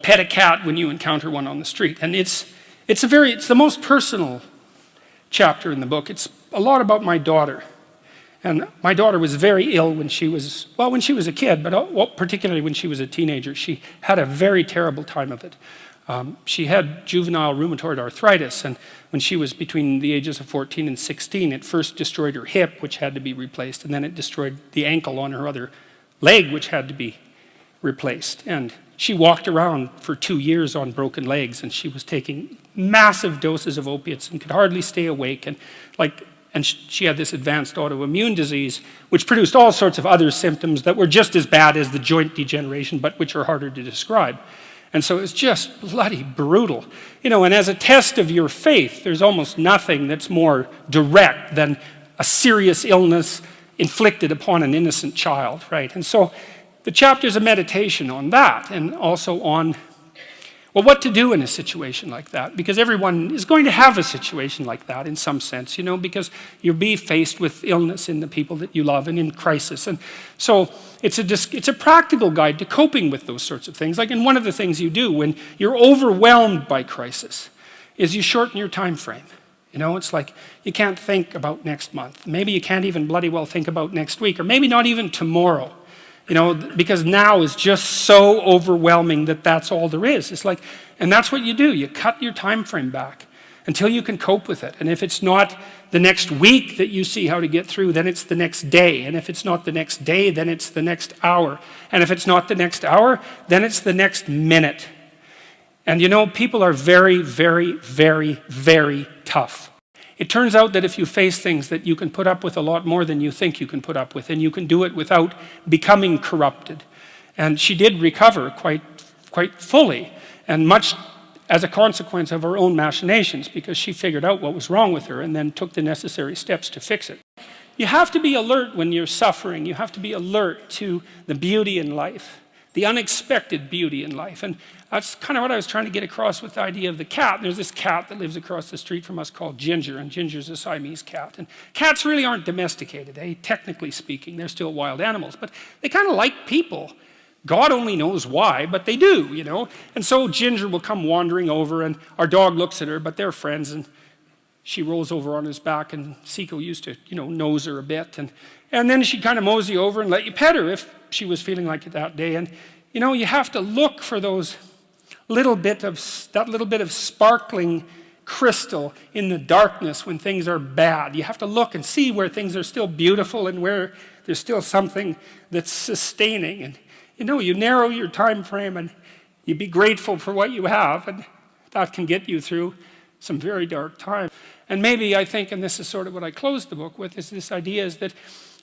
pet a cat when you encounter one on the street. And it's the most personal chapter in the book. It's a lot about my daughter. And my daughter was very ill when she was a kid, but particularly when she was a teenager. She had a very terrible time of it. She had juvenile rheumatoid arthritis, and when she was between the ages of 14 and 16, it first destroyed her hip, which had to be replaced, and then it destroyed the ankle on her other leg, which had to be replaced. And she walked around for 2 years on broken legs, and she was taking massive doses of opiates and could hardly stay awake. And she had this advanced autoimmune disease, which produced all sorts of other symptoms that were just as bad as the joint degeneration, but which are harder to describe. And so it's just bloody brutal. And as a test of your faith, there's almost nothing that's more direct than a serious illness inflicted upon an innocent child, right? And so the chapter's a meditation on that, and also on, what to do in a situation like that, because everyone is going to have a situation like that in some sense, because you'll be faced with illness in the people that you love and in crisis. And so it's a practical guide to coping with those sorts of things. And one of the things you do when you're overwhelmed by crisis is you shorten your time frame. It's like you can't think about next month. Maybe you can't even bloody well think about next week, or maybe not even tomorrow. Because now is just so overwhelming that that's all there is. It's like, and that's what you do. You cut your time frame back until you can cope with it. And if it's not the next week that you see how to get through, then it's the next day. And if it's not the next day, then it's the next hour. And if it's not the next hour, then it's the next minute. And people are very, very, very, very tough. It turns out that if you face things that you can put up with a lot more than you think you can put up with, and you can do it without becoming corrupted. And she did recover quite fully, and much as a consequence of her own machinations, because she figured out what was wrong with her and then took the necessary steps to fix it. You have to be alert when you're suffering. You have to be alert to the beauty in life, the unexpected beauty in life. And that's kind of what I was trying to get across with the idea of the cat. There's this cat that lives across the street from us called Ginger, and Ginger's a Siamese cat. And cats really aren't domesticated, technically speaking. They're still wild animals, but they kind of like people. God only knows why, but they do, And so Ginger will come wandering over, and our dog looks at her, but they're friends, and she rolls over on his back, and Seiko used to, nose her a bit. And then she'd kind of mosey over and let you pet her if she was feeling like it that day. And, you have to look for that little bit of sparkling crystal in the darkness when things are bad. You have to look and see where things are still beautiful and where there's still something that's sustaining. And, you narrow your time frame and you be grateful for what you have, and that can get you through some very dark times. And maybe I think, and this is sort of what I closed the book with, is this idea is that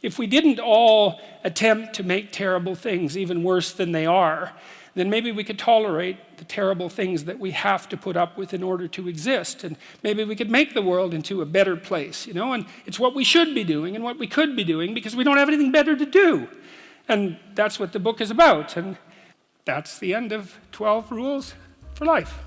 if we didn't all attempt to make terrible things even worse than they are, then maybe we could tolerate the terrible things that we have to put up with in order to exist. And maybe we could make the world into a better place, And it's what we should be doing and what we could be doing, because we don't have anything better to do. And that's what the book is about. And that's the end of 12 Rules for Life.